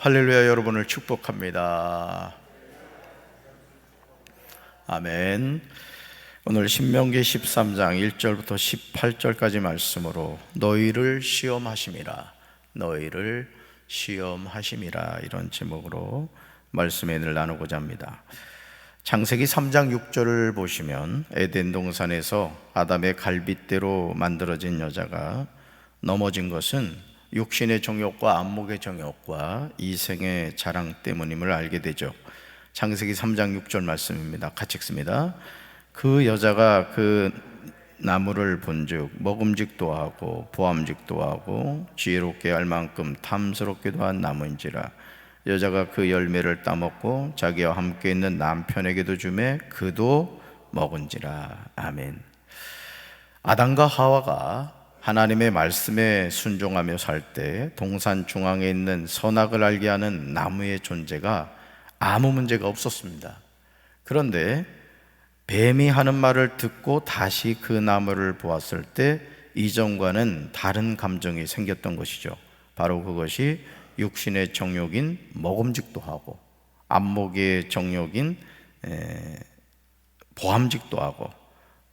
할렐루야. 여러분을 축복합니다. 아멘. 오늘 신명기 13장 1절부터 18절까지 말씀으로 너희를 시험하심이라, 너희를 시험하심이라, 이런 제목으로 말씀을 나누고자 합니다. 창세기 3장 6절을 보시면 에덴 동산에서 아담의 갈빗대로 만들어진 여자가 넘어진 것은 육신의 정욕과 안목의 정욕과 이생의 자랑 때문임을 알게 되죠. 창세기 3장 6절 말씀입니다. 같이 읽습니다. 그 여자가 그 나무를 본즉 먹음직도 하고 보암직도 하고 지혜롭게 할 만큼 탐스럽기도 한 나무인지라. 여자가 그 열매를 따먹고 자기와 함께 있는 남편에게도 주매 그도 먹은지라. 아멘. 아담과 하와가 하나님의 말씀에 순종하며 살 때 동산 중앙에 있는 선악을 알게 하는 나무의 존재가 아무 문제가 없었습니다. 그런데 뱀이 하는 말을 듣고 다시 그 나무를 보았을 때 이전과는 다른 감정이 생겼던 것이죠. 바로 그것이 육신의 정욕인 먹음직도 하고 안목의 정욕인 보암직도 하고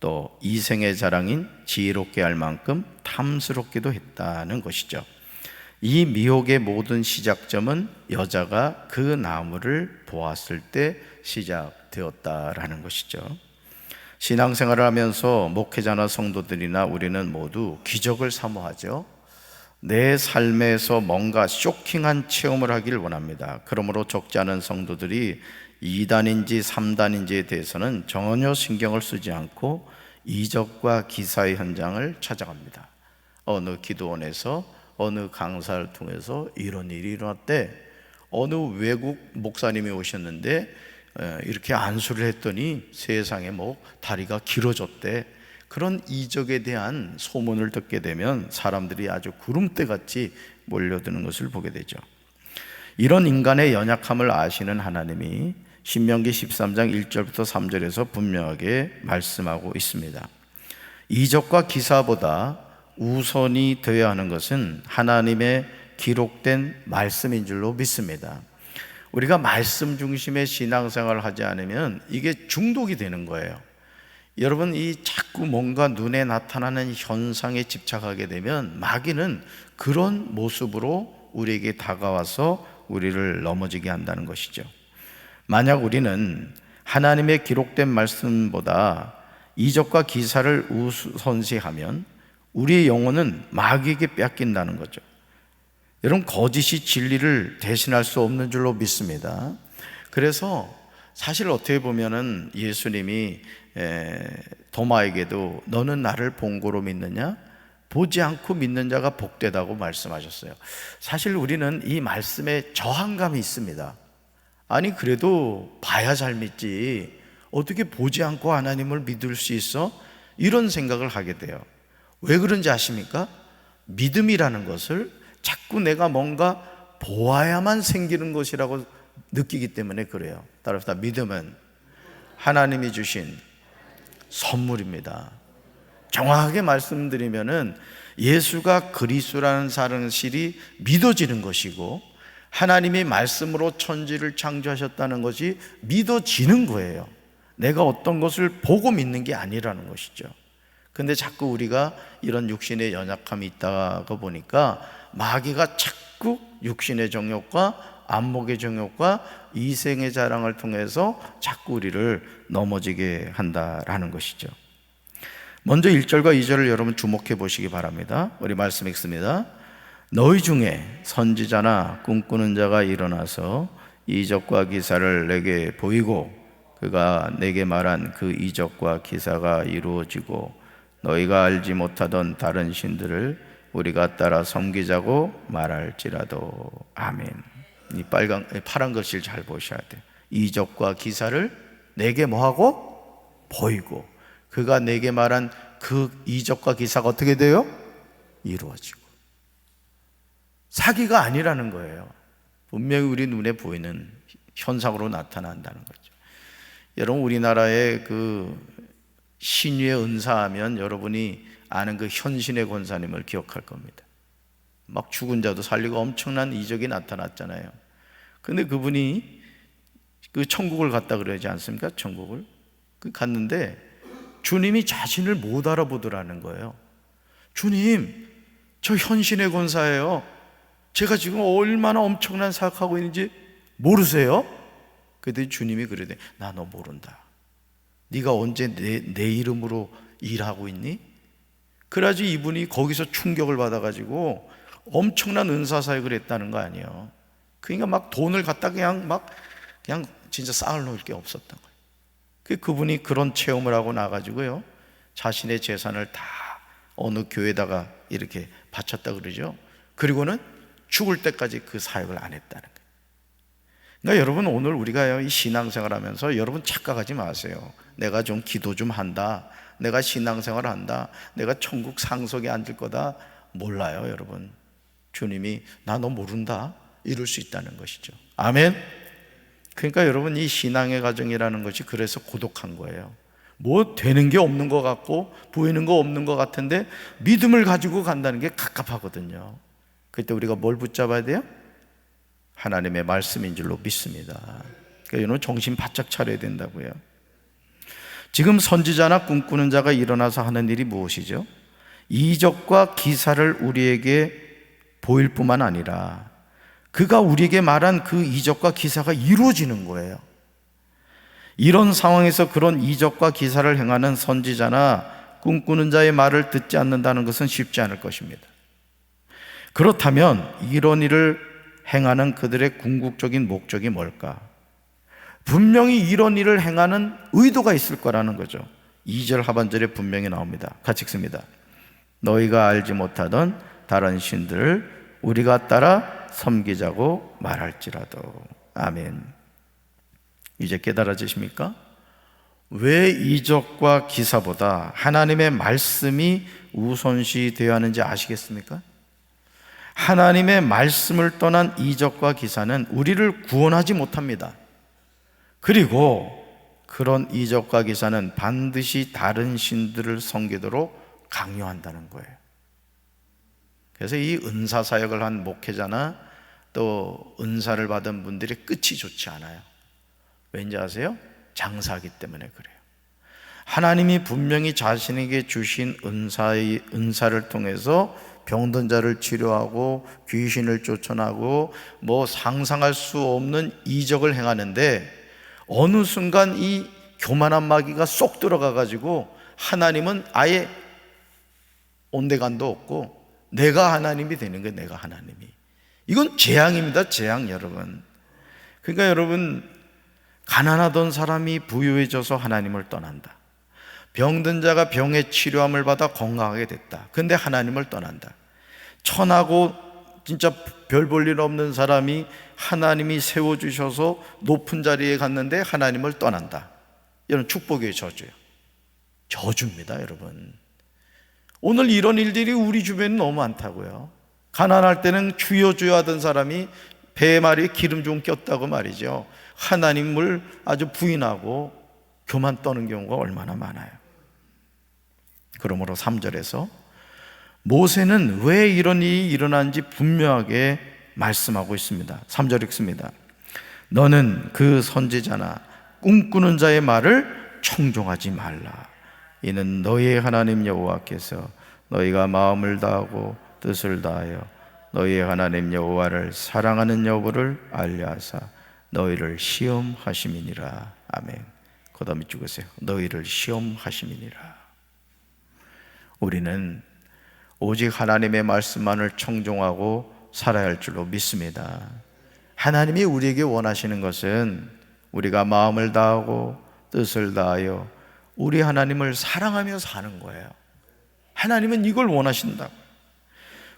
또 이생의 자랑인 지혜롭게 할 만큼 탐스럽기도 했다는 것이죠. 이 미혹의 모든 시작점은 여자가 그 나무를 보았을 때 시작되었다라는 것이죠. 신앙생활을 하면서 목회자나 성도들이나 우리는 모두 기적을 사모하죠. 내 삶에서 뭔가 쇼킹한 체험을 하길 원합니다. 그러므로 적지 않은 성도들이 2단인지 3단인지에 대해서는 전혀 신경을 쓰지 않고 이적과 기사의 현장을 찾아갑니다. 어느 기도원에서 어느 강사를 통해서 이런 일이 일어났대. 어느 외국 목사님이 오셨는데 이렇게 안수를 했더니 세상에 다리가 길어졌대. 그런 이적에 대한 소문을 듣게 되면 사람들이 아주 구름대같이 몰려드는 것을 보게 되죠. 이런 인간의 연약함을 아시는 하나님이 신명기 13장 1절부터 3절에서 분명하게 말씀하고 있습니다. 이적과 기사보다 우선이 되어야 하는 것은 하나님의 기록된 말씀인 줄로 믿습니다. 우리가 말씀 중심의 신앙생활을 하지 않으면 이게 중독이 되는 거예요. 여러분, 이 자꾸 뭔가 눈에 나타나는 현상에 집착하게 되면 마귀는 그런 모습으로 우리에게 다가와서 우리를 넘어지게 한다는 것이죠. 만약 우리는 하나님의 기록된 말씀보다 이적과 기사를 우선시하면 우리의 영혼은 마귀에게 뺏긴다는 거죠. 여러분, 거짓이 진리를 대신할 수 없는 줄로 믿습니다. 그래서 사실 어떻게 보면은 예수님이 도마에게도 너는 나를 본고로 믿느냐? 보지 않고 믿는 자가 복되다고 말씀하셨어요. 사실 우리는 이 말씀에 저항감이 있습니다. 아니, 그래도 봐야 잘 믿지 어떻게 보지 않고 하나님을 믿을 수 있어? 이런 생각을 하게 돼요. 왜 그런지 아십니까? 믿음이라는 것을 자꾸 내가 뭔가 보아야만 생기는 것이라고 느끼기 때문에 그래요. 따라서 믿음은 하나님이 주신 선물입니다. 정확하게 말씀드리면은 예수가 그리스도라는 사실이 믿어지는 것이고 하나님이 말씀으로 천지를 창조하셨다는 것이 믿어지는 거예요. 내가 어떤 것을 보고 믿는 게 아니라는 것이죠. 근데 자꾸 우리가 이런 육신의 연약함이 있다고 보니까 마귀가 자꾸 육신의 정욕과 안목의 정욕과 이생의 자랑을 통해서 자꾸 우리를 넘어지게 한다라는 것이죠. 먼저 1절과 2절을 여러분 주목해 보시기 바랍니다. 우리 말씀 읽습니다. 너희 중에 선지자나 꿈꾸는 자가 일어나서 이적과 기사를 내게 보이고 그가 내게 말한 그 이적과 기사가 이루어지고 너희가 알지 못하던 다른 신들을 우리가 따라 섬기자고 말할지라도. 아멘. 이 파란 글씨를 잘 보셔야 돼요. 이적과 기사를 내게 뭐하고? 보이고 그가 내게 말한 그 이적과 기사가 어떻게 돼요? 이루어지고. 사기가 아니라는 거예요. 분명히 우리 눈에 보이는 현상으로 나타난다는 거죠. 여러분, 우리나라의 그 신유의 은사하면 여러분이 아는 그 현신의 권사님을 기억할 겁니다. 막 죽은 자도 살리고 엄청난 이적이 나타났잖아요. 근데 그분이 그 천국을 갔다 그러지 않습니까? 천국을 갔는데 주님이 자신을 못 알아보더라는 거예요. 주님, 저 현신의 권사예요. 제가 지금 얼마나 엄청난 사역하고 있는지 모르세요? 그랬더니 주님이 그러대, 나 너 모른다. 네가 언제 내 이름으로 일하고 있니? 그래가지고 이분이 거기서 충격을 받아가지고 엄청난 은사사역을 했다는 거 아니에요. 그러니까 막 돈을 갖다 그냥 진짜 쌓을 놓을 게 없었던 거예요. 그분이 그런 체험을 하고 나가지고요, 자신의 재산을 다 어느 교회에다가 이렇게 바쳤다 그러죠. 그리고는 죽을 때까지 그 사역을 안 했다는 거예요. 그러니까 여러분, 오늘 우리가 이 신앙생활 하면서 여러분 착각하지 마세요. 내가 좀 기도 좀 한다, 내가 신앙생활 한다, 내가 천국 상속에 앉을 거다. 몰라요, 여러분. 주님이 나 너 모른다 이럴 수 있다는 것이죠. 아멘. 그러니까 여러분, 이 신앙의 과정이라는 것이 그래서 고독한 거예요. 뭐 되는 게 없는 것 같고 보이는 거 없는 것 같은데 믿음을 가지고 간다는 게 갑갑하거든요. 그때 우리가 뭘 붙잡아야 돼요? 하나님의 말씀인 줄로 믿습니다. 그러니까 여러분, 정신 바짝 차려야 된다고요. 지금 선지자나 꿈꾸는 자가 일어나서 하는 일이 무엇이죠? 이적과 기사를 우리에게 보일 뿐만 아니라 그가 우리에게 말한 그 이적과 기사가 이루어지는 거예요. 이런 상황에서 그런 이적과 기사를 행하는 선지자나 꿈꾸는 자의 말을 듣지 않는다는 것은 쉽지 않을 것입니다. 그렇다면 이런 일을 행하는 그들의 궁극적인 목적이 뭘까? 분명히 이런 일을 행하는 의도가 있을 거라는 거죠. 2절 하반절에 분명히 나옵니다. 같이 읽습니다. 너희가 알지 못하던 다른 신들을 우리가 따라 섬기자고 말할지라도. 아멘. 이제 깨달아지십니까? 왜 이적과 기사보다 하나님의 말씀이 우선시 되어야 하는지 아시겠습니까? 하나님의 말씀을 떠난 이적과 기사는 우리를 구원하지 못합니다. 그리고 그런 이적과 기사는 반드시 다른 신들을 섬기도록 강요한다는 거예요. 그래서 이 은사 사역을 한 목회자나 또 은사를 받은 분들이 끝이 좋지 않아요. 왠지 아세요? 장사하기 때문에 그래요. 하나님이 분명히 자신에게 주신 은사를 통해서 병든 자를 치료하고 귀신을 쫓아나고 뭐 상상할 수 없는 이적을 행하는데 어느 순간 이 교만한 마귀가 쏙 들어가 가지고 하나님은 아예 온데간도 없고 내가 하나님이 되는 거예요. 내가 하나님이. 이건 재앙입니다. 재앙, 여러분. 그러니까 여러분, 가난하던 사람이 부유해져서 하나님을 떠난다. 병든 자가 병의 치료함을 받아 건강하게 됐다. 근데 하나님을 떠난다. 천하고 진짜 별 볼 일 없는 사람이 하나님이 세워주셔서 높은 자리에 갔는데 하나님을 떠난다. 이런 축복의 저주예요. 저주입니다, 여러분. 오늘 이런 일들이 우리 주변에 너무 많다고요. 가난할 때는 주여 주여 하던 사람이 배 말이에 기름 좀 꼈다고 말이죠. 하나님을 아주 부인하고 교만 떠는 경우가 얼마나 많아요. 그러므로 3절에서 모세는 왜 이런 일이 일어난지 분명하게 말씀하고 있습니다. 3절 읽습니다. 너는 그 선지자나 꿈꾸는 자의 말을 청종하지 말라. 이는 너희의 하나님 여호와께서 너희가 마음을 다하고 뜻을 다하여 너희의 하나님 여호와를 사랑하는 여부를 알려하사 너희를 시험하심이니라. 아멘. 그 다음에 찍으세요. 너희를 시험하심이니라. 우리는 오직 하나님의 말씀만을 청종하고 살아야 할 줄로 믿습니다. 하나님이 우리에게 원하시는 것은 우리가 마음을 다하고 뜻을 다하여 우리 하나님을 사랑하며 사는 거예요. 하나님은 이걸 원하신다.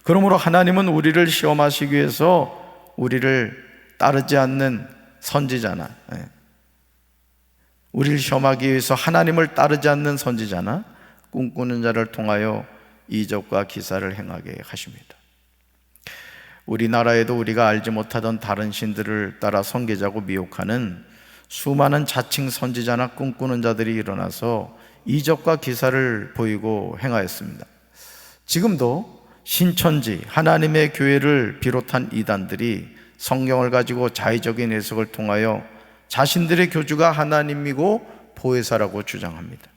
그러므로 하나님은 우리를 시험하시기 위해서 우리를 따르지 않는 선지자나, 우리를 시험하기 위해서 하나님을 따르지 않는 선지자나 꿈꾸는 자를 통하여 이적과 기사를 행하게 하십니다. 우리나라에도 우리가 알지 못하던 다른 신들을 따라 섬기자고 미혹하는 수많은 자칭 선지자나 꿈꾸는 자들이 일어나서 이적과 기사를 보이고 행하였습니다. 지금도 신천지, 하나님의 교회를 비롯한 이단들이 성경을 가지고 자의적인 해석을 통하여 자신들의 교주가 하나님이고 보혜사라고 주장합니다.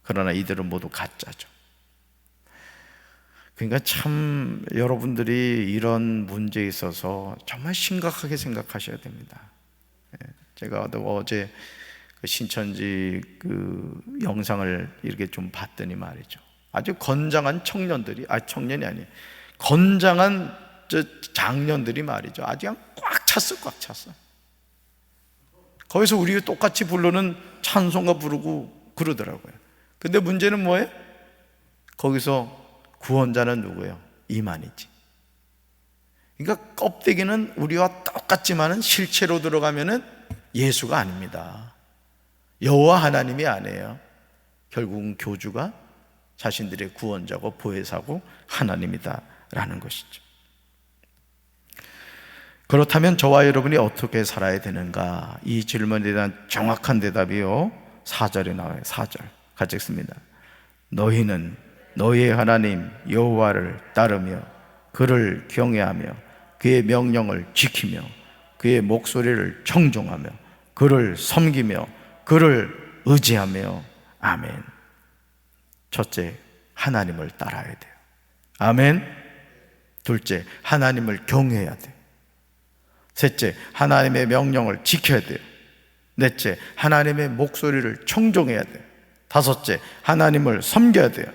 그러나 이들은 모두 가짜죠. 그러니까 참 여러분들이 이런 문제에 있어서 정말 심각하게 생각하셔야 됩니다. 제가 어제 그 신천지 그 영상을 이렇게 좀 봤더니 말이죠, 아주 건장한 청년들이, 청년이 아니에요, 건장한 장년들이 말이죠, 아주 그냥 꽉 찼어, 꽉 찼어. 거기서 우리 똑같이 부르는 찬송가 부르고 그러더라고요. 근데 문제는 뭐예요? 거기서 구원자는 누구예요? 이만희지. 그러니까 껍데기는 우리와 똑같지만은 실체로 들어가면은 예수가 아닙니다. 여호와 하나님이 아니에요. 결국은 교주가 자신들의 구원자고 보혜사고 하나님이다라는 것이죠. 그렇다면 저와 여러분이 어떻게 살아야 되는가? 이 질문에 대한 정확한 대답이요, 4절에 나와요. 4절 같이 읽습니다. 너희는 너희의 하나님 여호와를 따르며 그를 경외하며 그의 명령을 지키며 그의 목소리를 청종하며 그를 섬기며 그를 의지하며. 아멘. 첫째, 하나님을 따라야 돼요. 아멘. 둘째, 하나님을 경외해야 돼요. 셋째, 하나님의 명령을 지켜야 돼요. 넷째, 하나님의 목소리를 청종해야 돼요. 다섯째, 하나님을 섬겨야 돼요.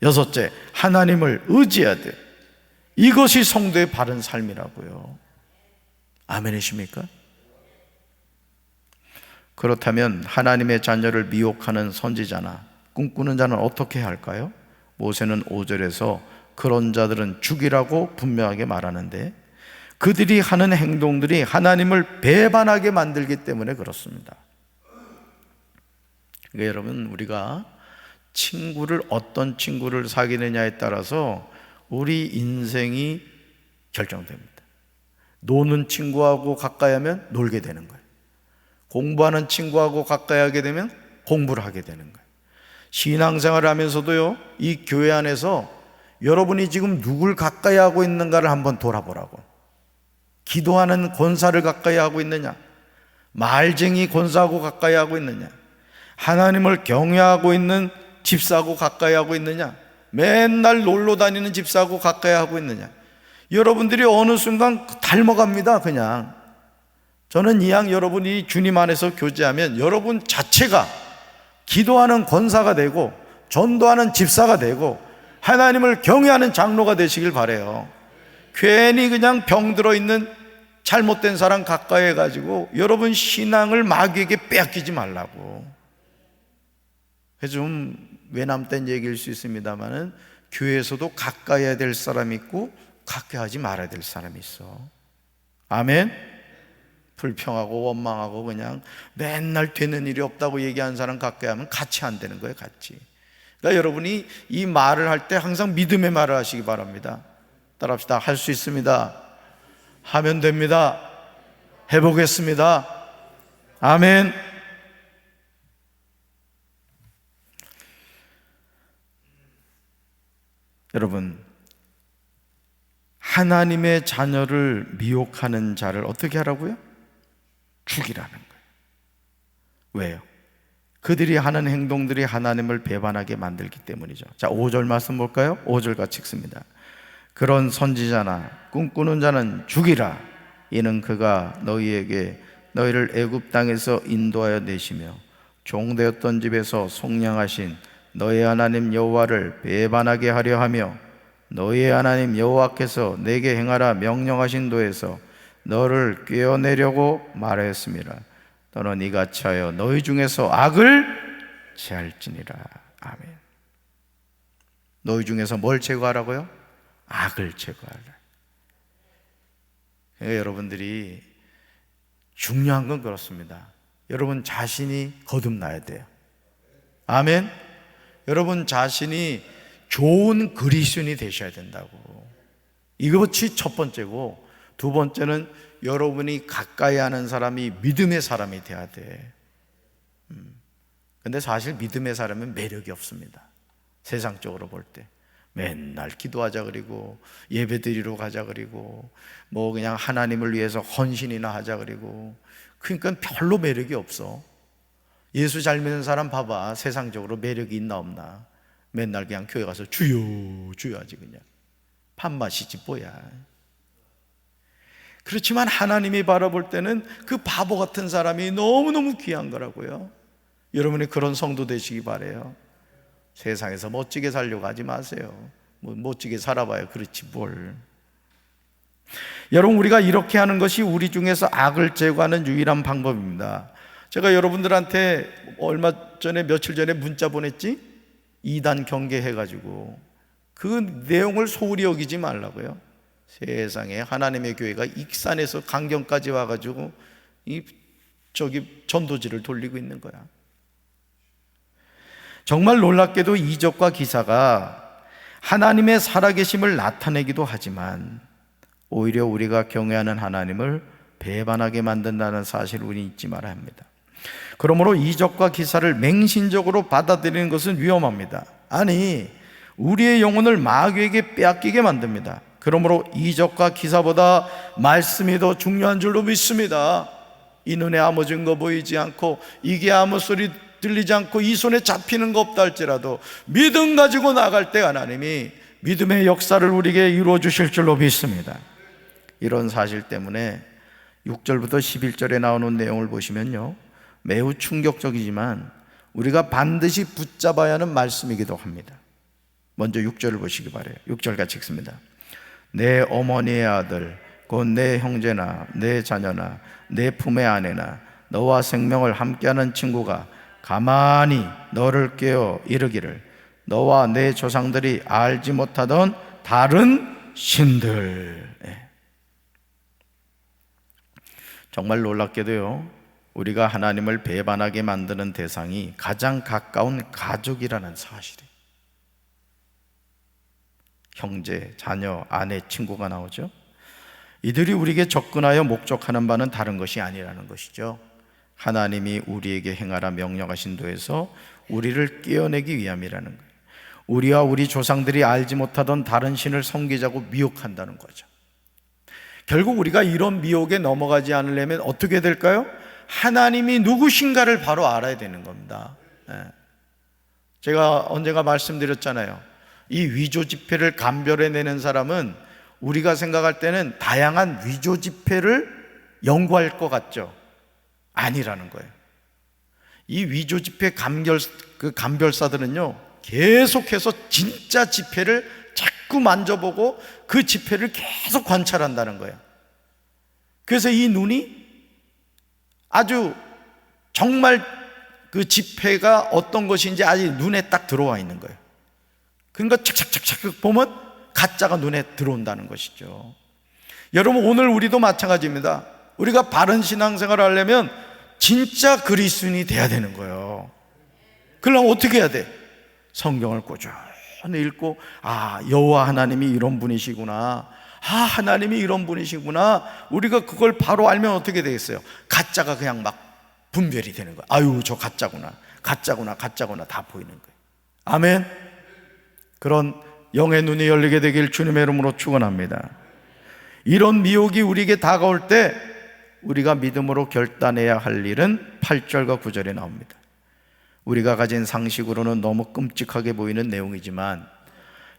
여섯째, 하나님을 의지해야 돼요. 이것이 성도의 바른 삶이라고요. 아멘이십니까? 그렇다면 하나님의 자녀를 미혹하는 선지자나 꿈꾸는 자는 어떻게 할까요? 모세는 5절에서 그런 자들은 죽이라고 분명하게 말하는데, 그들이 하는 행동들이 하나님을 배반하게 만들기 때문에 그렇습니다. 그러니까 여러분, 우리가 어떤 친구를 사귀느냐에 따라서 우리 인생이 결정됩니다. 노는 친구하고 가까이 하면 놀게 되는 거예요. 공부하는 친구하고 가까이 하게 되면 공부를 하게 되는 거예요. 신앙생활을 하면서도요, 이 교회 안에서 여러분이 지금 누굴 가까이 하고 있는가를 한번 돌아보라고. 기도하는 권사를 가까이 하고 있느냐, 말쟁이 권사하고 가까이 하고 있느냐, 하나님을 경외하고 있는 집사하고 가까이 하고 있느냐, 맨날 놀러 다니는 집사하고 가까이 하고 있느냐. 여러분들이 어느 순간 닮아갑니다. 그냥 저는 이왕 여러분이 주님 안에서 교제하면 여러분 자체가 기도하는 권사가 되고 전도하는 집사가 되고 하나님을 경외하는 장로가 되시길 바라요. 괜히 그냥 병들어 있는 잘못된 사람 가까이 해가지고 여러분 신앙을 마귀에게 빼앗기지 말라고. 그래서 좀 외람된 얘기일 수 있습니다만은 교회에서도 가까이 해야 될 사람이 있고 가까이 하지 말아야 될 사람이 있어. 아멘. 불평하고 원망하고 그냥 맨날 되는 일이 없다고 얘기하는 사람 가까이 하면 같이 안 되는 거예요. 같이. 그러니까 여러분이 이 말을 할 때 항상 믿음의 말을 하시기 바랍니다. 따라합시다. 할 수 있습니다. 하면 됩니다. 해보겠습니다. 아멘. 여러분, 하나님의 자녀를 미혹하는 자를 어떻게 하라고요? 죽이라는 거예요. 왜요? 그들이 하는 행동들이 하나님을 배반하게 만들기 때문이죠. 자, 5절 말씀 볼까요? 5절 같이 읽습니다. 그런 선지자나 꿈꾸는 자는 죽이라. 이는 그가 너희를 애굽 땅에서 인도하여 내시며 종되었던 집에서 속량하신 너희 하나님 여호와를 배반하게 하려 하며 너희의 하나님 여호와께서 내게 행하라 명령하신 도에서 너를 꿰어내려고 말하였습니다. 너는 이같이 하여 너희 중에서 악을 제할지니라. 아멘. 너희 중에서 뭘 제거하라고요? 악을 제거하라. 그러니까 여러분들이 중요한 건 그렇습니다. 여러분 자신이 거듭나야 돼요. 아멘. 여러분 자신이 좋은 그리스도인이 되셔야 된다고. 이것이 첫 번째고, 두 번째는 여러분이 가까이 하는 사람이 믿음의 사람이 돼야 돼. 근데 사실 믿음의 사람은 매력이 없습니다. 세상적으로 볼 때 맨날 기도하자 그리고 예배 드리러 가자 그리고 뭐 그냥 하나님을 위해서 헌신이나 하자 그리고, 그러니까 별로 매력이 없어. 예수 잘 믿는 사람 봐봐. 세상적으로 매력이 있나 없나. 맨날 그냥 교회 가서 주여 주여 하지. 그냥 밥맛이지 뭐야. 그렇지만 하나님이 바라볼 때는 그 바보 같은 사람이 너무너무 귀한 거라고요. 여러분이 그런 성도 되시기 바라요. 세상에서 멋지게 살려고 하지 마세요. 뭐 멋지게 살아봐야 그렇지 뭘. 여러분, 우리가 이렇게 하는 것이 우리 중에서 악을 제거하는 유일한 방법입니다. 제가 여러분들한테 며칠 전에 문자 보냈지? 이단 경계해가지고 그 내용을 소홀히 여기지 말라고요. 세상에 하나님의 교회가 익산에서 강경까지 와가지고 전도지를 돌리고 있는 거야. 정말 놀랍게도 이적과 기사가 하나님의 살아계심을 나타내기도 하지만 오히려 우리가 경외하는 하나님을 배반하게 만든다는 사실을 우리 잊지 말아야 합니다. 그러므로 이적과 기사를 맹신적으로 받아들이는 것은 위험합니다. 아니, 우리의 영혼을 마귀에게 빼앗기게 만듭니다. 그러므로 이적과 기사보다 말씀이 더 중요한 줄로 믿습니다. 이 눈에 아무 증거 보이지 않고 이게 아무 소리 들리지 않고 이 손에 잡히는 거 없다 할지라도 믿음 가지고 나갈 때 하나님이 믿음의 역사를 우리에게 이루어 주실 줄로 믿습니다. 이런 사실 때문에 6절부터 11절에 나오는 내용을 보시면요, 매우 충격적이지만 우리가 반드시 붙잡아야 하는 말씀이기도 합니다. 먼저 6절을 보시기 바라요. 6절 같이 읽습니다. 내 어머니의 아들 곧 내 형제나 내 자녀나 내 품의 아내나 너와 생명을 함께하는 친구가 가만히 너를 깨어 이르기를 너와 내 조상들이 알지 못하던 다른 신들. 정말 놀랍게도요, 우리가 하나님을 배반하게 만드는 대상이 가장 가까운 가족이라는 사실이에요. 형제, 자녀, 아내, 친구가 나오죠. 이들이 우리에게 접근하여 목적하는 바는 다른 것이 아니라는 것이죠. 하나님이 우리에게 행하라 명령하신 도에서 우리를 깨어내기 위함이라는 거예요. 우리와 우리 조상들이 알지 못하던 다른 신을 섬기자고 미혹한다는 거죠. 결국 우리가 이런 미혹에 넘어가지 않으려면 어떻게 될까요? 하나님이 누구신가를 바로 알아야 되는 겁니다. 제가 언젠가 말씀드렸잖아요. 이 위조 지폐를 감별해내는 사람은 우리가 생각할 때는 다양한 위조 지폐를 연구할 것 같죠? 아니라는 거예요. 이 위조 지폐 감별사들은요, 계속해서 진짜 지폐를 자꾸 만져보고 그 지폐를 계속 관찰한다는 거예요. 그래서 이 눈이 아주 정말 그 지폐가 어떤 것인지 아직 눈에 딱 들어와 있는 거예요. 그러니까 착착착착 보면 가짜가 눈에 들어온다는 것이죠. 여러분, 오늘 우리도 마찬가지입니다. 우리가 바른 신앙생활을 하려면 진짜 그리스도인이 돼야 되는 거예요. 그러려면 어떻게 해야 돼? 성경을 꾸준히 읽고, 여호와 하나님이 이런 분이시구나, 하나님이 이런 분이시구나, 우리가 그걸 바로 알면 어떻게 되겠어요? 가짜가 그냥 막 분별이 되는 거예요. 아유, 저 가짜구나, 가짜구나, 가짜구나 다 보이는 거예요. 아멘. 그런 영의 눈이 열리게 되길 주님의 이름으로 축원합니다. 이런 미혹이 우리에게 다가올 때 우리가 믿음으로 결단해야 할 일은 8절과 9절에 나옵니다. 우리가 가진 상식으로는 너무 끔찍하게 보이는 내용이지만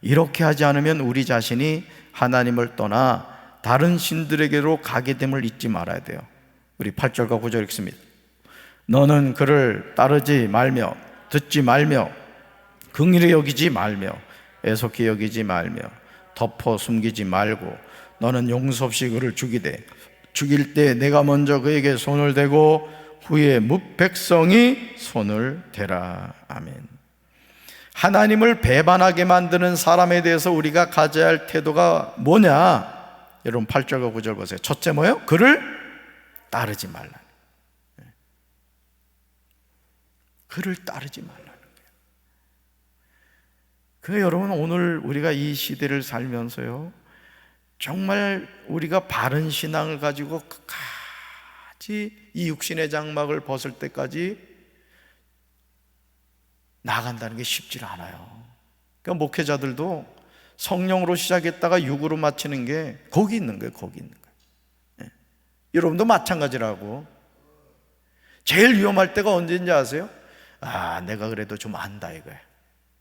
이렇게 하지 않으면 우리 자신이 하나님을 떠나 다른 신들에게로 가게 됨을 잊지 말아야 돼요. 우리 8절과 9절 읽습니다. 너는 그를 따르지 말며 듣지 말며 긍휼히 여기지 말며 애석히 여기지 말며 덮어 숨기지 말고 너는 용서 없이 그를 죽이되 죽일 때 내가 먼저 그에게 손을 대고 후에 뭇백성이 손을 대라. 아멘. 하나님을 배반하게 만드는 사람에 대해서 우리가 가져야 할 태도가 뭐냐? 여러분 8절과 9절 보세요. 첫째 뭐예요? 그를 따르지 말라. 그를 따르지 말라는 거예요. 그래서 여러분, 오늘 우리가 이 시대를 살면서요, 정말 우리가 바른 신앙을 가지고 끝까지 이 육신의 장막을 벗을 때까지 나간다는 게 쉽지 않아요. 그러니까 목회자들도 성령으로 시작했다가 육으로 마치는 게 거기 있는 거예요. 거기 있는 거예요. 예. 여러분도 마찬가지라고. 제일 위험할 때가 언제인지 아세요? 내가 그래도 좀 안다 이거예요.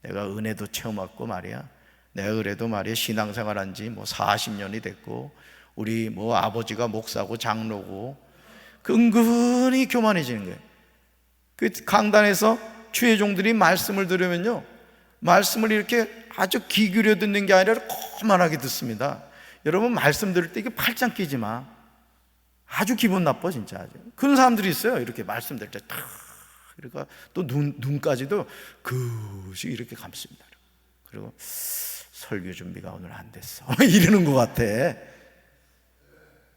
내가 은혜도 체험했고 말이야, 내가 그래도 말이야 신앙생활한 지 뭐 40년이 됐고, 우리 뭐 아버지가 목사고 장로고, 은근히 교만해지는 거예요. 그 강단에서 주의 종들이 말씀을 들으면요, 말씀을 이렇게 아주 귀 기울여 듣는 게 아니라 거만하게 듣습니다. 여러분, 말씀 들을 때 이게 팔짱 끼지 마. 아주 기분 나빠 진짜. 그런 사람들이 있어요. 이렇게 말씀 들을 때 탁, 그러니까 또 눈까지도 그시 이렇게 감습니다. 그리고 설교 준비가 오늘 안 됐어 이러는 것 같아.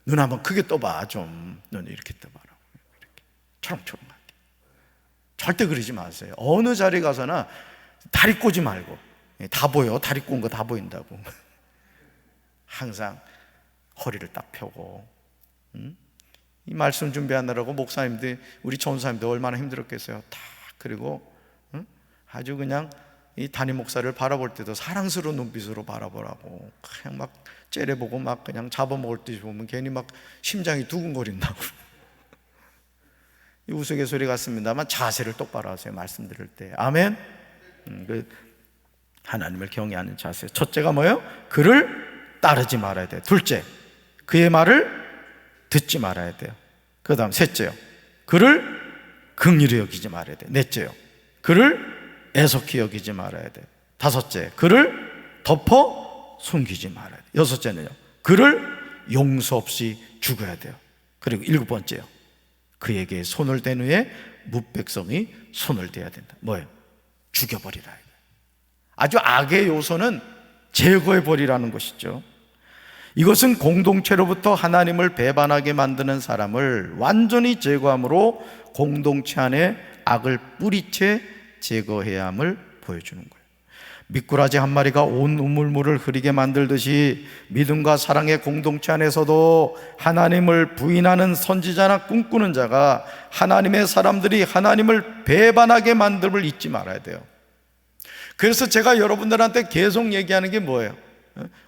눈 한번 크게 떠봐. 좀 눈 이렇게 떠봐라. 이렇게 초롱초롱하게. 절대 그러지 마세요. 어느 자리 가서나 다리 꼬지 말고. 다 보여. 다리 꼬은 거 다 보인다고. 항상 허리를 딱 펴고. 이 말씀 준비하느라고 목사님들, 우리 전사님들 얼마나 힘들었겠어요. 다. 그리고 아주 그냥 이 담임 목사를 바라볼 때도 사랑스러운 눈빛으로 바라보라고. 그냥 막 째려보고 막 그냥 잡아먹을 듯이 보면 괜히 막 심장이 두근거린다고. 이 우스갯소리 같습니다만 자세를 똑바로 하세요. 말씀 들을 때. 아멘. 하나님을 경외하는 자세. 첫째가 뭐예요? 그를 따르지 말아야 돼요. 둘째, 그의 말을 듣지 말아야 돼요. 그 다음 셋째요, 그를 긍휼히 여기지 말아야 돼요. 넷째요, 그를 애석히 여기지 말아야 돼요. 다섯째, 그를 덮어 숨기지 말아야 돼요. 여섯째는요, 그를 용서 없이 죽어야 돼요. 그리고 일곱 번째요, 그에게 손을 댄 후에 무백성이 손을 대야 된다. 뭐예요? 죽여버리라. 아주 악의 요소는 제거해버리라는 것이죠. 이것은 공동체로부터 하나님을 배반하게 만드는 사람을 완전히 제거함으로 공동체 안에 악을 뿌리채 제거해야 함을 보여주는 거예요. 미꾸라지 한 마리가 온 우물물을 흐리게 만들듯이 믿음과 사랑의 공동체 안에서도 하나님을 부인하는 선지자나 꿈꾸는 자가 하나님의 사람들이 하나님을 배반하게 만듦을 잊지 말아야 돼요. 그래서 제가 여러분들한테 계속 얘기하는 게 뭐예요?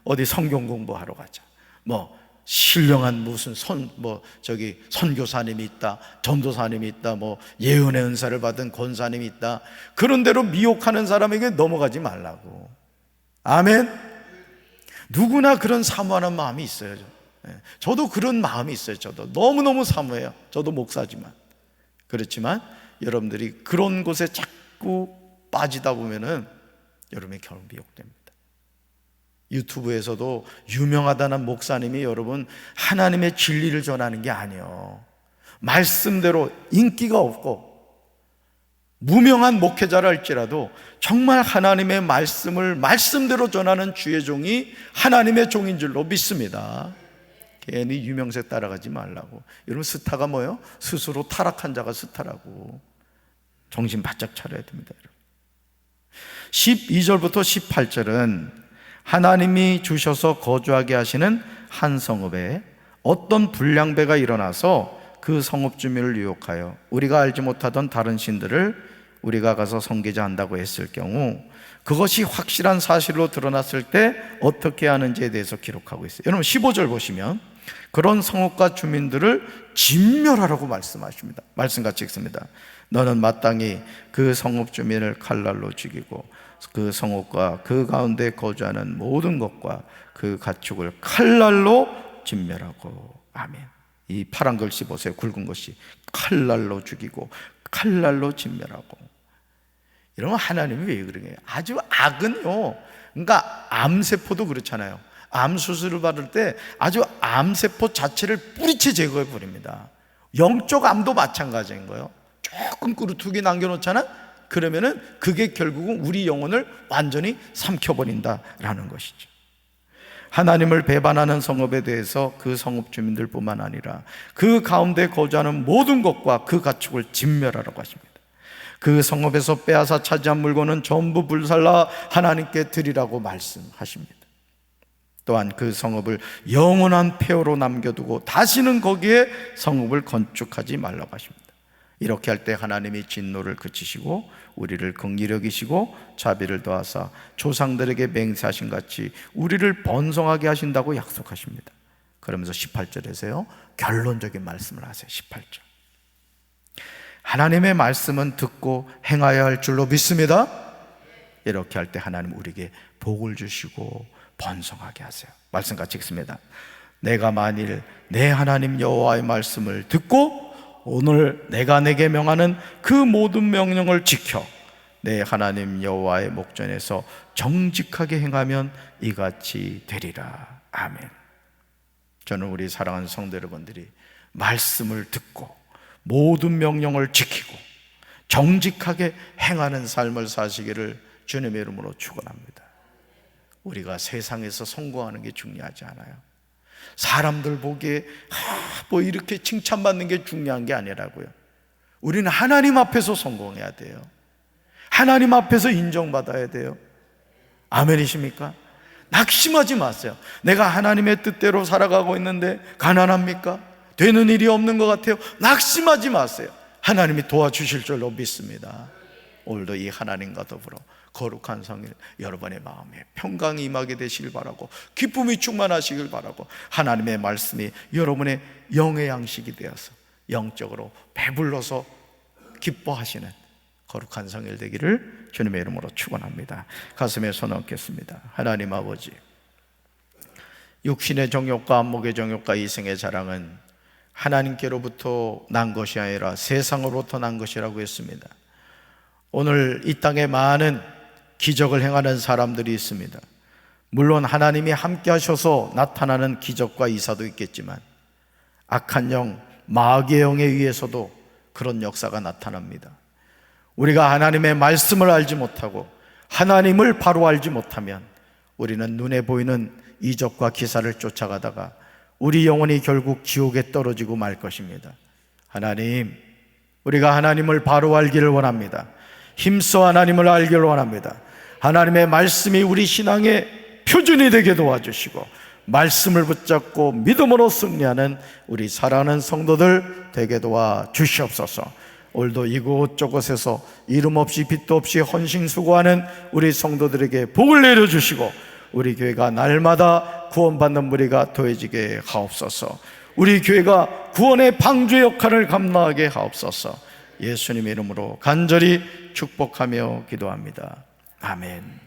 어디 성경 공부하러 가자. 뭐 신령한 무슨 선교사님이 있다, 전도사님이 있다, 뭐 예언의 은사를 받은 권사님이 있다. 그런 대로 미혹하는 사람에게 넘어가지 말라고. 아멘. 누구나 그런 사모하는 마음이 있어요. 저도 그런 마음이 있어요. 저도 너무너무 사모해요. 저도 목사지만. 그렇지만 여러분들이 그런 곳에 자꾸 빠지다 보면은 여러분이 결국 미혹됩니다. 유튜브에서도 유명하다는 목사님이 여러분 하나님의 진리를 전하는 게 아니에요. 말씀대로 인기가 없고 무명한 목회자라 할지라도 정말 하나님의 말씀을 말씀대로 전하는 주의 종이 하나님의 종인 줄로 믿습니다. 괜히 유명세 따라가지 말라고. 여러분, 스타가 뭐예요? 스스로 타락한 자가 스타라고. 정신 바짝 차려야 됩니다. 12절부터 18절은 하나님이 주셔서 거주하게 하시는 한 성읍에 어떤 불량배가 일어나서 그 성읍 주민을 유혹하여 우리가 알지 못하던 다른 신들을 우리가 가서 섬기자 한다고 했을 경우, 그것이 확실한 사실로 드러났을 때 어떻게 하는지에 대해서 기록하고 있어요. 여러분 15절 보시면 그런 성읍과 주민들을 진멸하라고 말씀하십니다. 말씀 같이 읽습니다. 너는 마땅히 그 성읍 주민을 칼날로 죽이고 그 성읍과 그 가운데 거주하는 모든 것과 그 가축을 칼날로 진멸하고. 아멘. 이 파란 글씨 보세요. 굵은 것이 칼날로 죽이고 칼날로 진멸하고. 이러면 하나님이 왜 그러냐? 아주 악은요, 그러니까 암세포도 그렇잖아요. 암 수술을 받을 때 아주 암세포 자체를 뿌리채 제거해 버립니다. 영적 암도 마찬가지인 거예요. 조금 꾸루툭이 남겨놓잖아. 그러면은 그게 결국은 우리 영혼을 완전히 삼켜버린다라는 것이죠. 하나님을 배반하는 성읍에 대해서 그 성읍 주민들뿐만 아니라 그 가운데 거주하는 모든 것과 그 가축을 진멸하라고 하십니다. 그 성읍에서 빼앗아 차지한 물건은 전부 불살라 하나님께 드리라고 말씀하십니다. 또한 그 성읍을 영원한 폐허로 남겨두고 다시는 거기에 성읍을 건축하지 말라고 하십니다. 이렇게 할 때 하나님이 진노를 그치시고 우리를 긍휼히 여기시고 자비를 더하사 조상들에게 맹세하신 같이 우리를 번성하게 하신다고 약속하십니다. 그러면서 18절에서요 결론적인 말씀을 하세요. 18절, 하나님의 말씀은 듣고 행하여야 할 줄로 믿습니다. 이렇게 할 때 하나님 우리에게 복을 주시고 번성하게 하세요. 말씀 같이 읽습니다. 내가 만일 내 하나님 여호와의 말씀을 듣고 오늘 내가 내게 명하는 그 모든 명령을 지켜 내 하나님 여호와의 목전에서 정직하게 행하면 이같이 되리라. 아멘. 저는 우리 사랑하는 성도 여러분들이 말씀을 듣고 모든 명령을 지키고 정직하게 행하는 삶을 사시기를 주님의 이름으로 축원합니다. 우리가 세상에서 성공하는 게 중요하지 않아요. 사람들 보기에 뭐 이렇게 칭찬받는 게 중요한 게 아니라고요. 우리는 하나님 앞에서 성공해야 돼요. 하나님 앞에서 인정받아야 돼요. 아멘이십니까? 낙심하지 마세요. 내가 하나님의 뜻대로 살아가고 있는데 가난합니까? 되는 일이 없는 것 같아요. 낙심하지 마세요. 하나님이 도와주실 줄로 믿습니다. 오늘도 이 하나님과 더불어 거룩한 성일 여러분의 마음에 평강이 임하게 되시길 바라고 기쁨이 충만하시길 바라고 하나님의 말씀이 여러분의 영의 양식이 되어서 영적으로 배불러서 기뻐하시는 거룩한 성일 되기를 주님의 이름으로 축원합니다. 가슴에 손 얹겠습니다. 하나님 아버지, 육신의 정욕과 안목의 정욕과 이생의 자랑은 하나님께로부터 난 것이 아니라 세상으로부터 난 것이라고 했습니다. 오늘 이 땅에 많은 기적을 행하는 사람들이 있습니다. 물론 하나님이 함께 하셔서 나타나는 기적과 이사도 있겠지만 악한 영, 마귀의 영에 의해서도 그런 역사가 나타납니다. 우리가 하나님의 말씀을 알지 못하고 하나님을 바로 알지 못하면 우리는 눈에 보이는 이적과 기사를 쫓아가다가 우리 영혼이 결국 지옥에 떨어지고 말 것입니다. 하나님, 우리가 하나님을 바로 알기를 원합니다. 힘써 하나님을 알기를 원합니다. 하나님의 말씀이 우리 신앙의 표준이 되게 도와주시고 말씀을 붙잡고 믿음으로 승리하는 우리 사랑하는 성도들 되게 도와주시옵소서. 오늘도 이곳저곳에서 이름 없이 빛도 없이 헌신수고하는 우리 성도들에게 복을 내려주시고 우리 교회가 날마다 구원받는 무리가 더해지게 하옵소서. 우리 교회가 구원의 방주 역할을 감당하게 하옵소서. 예수님의 이름으로 간절히 축복하며 기도합니다. 아멘.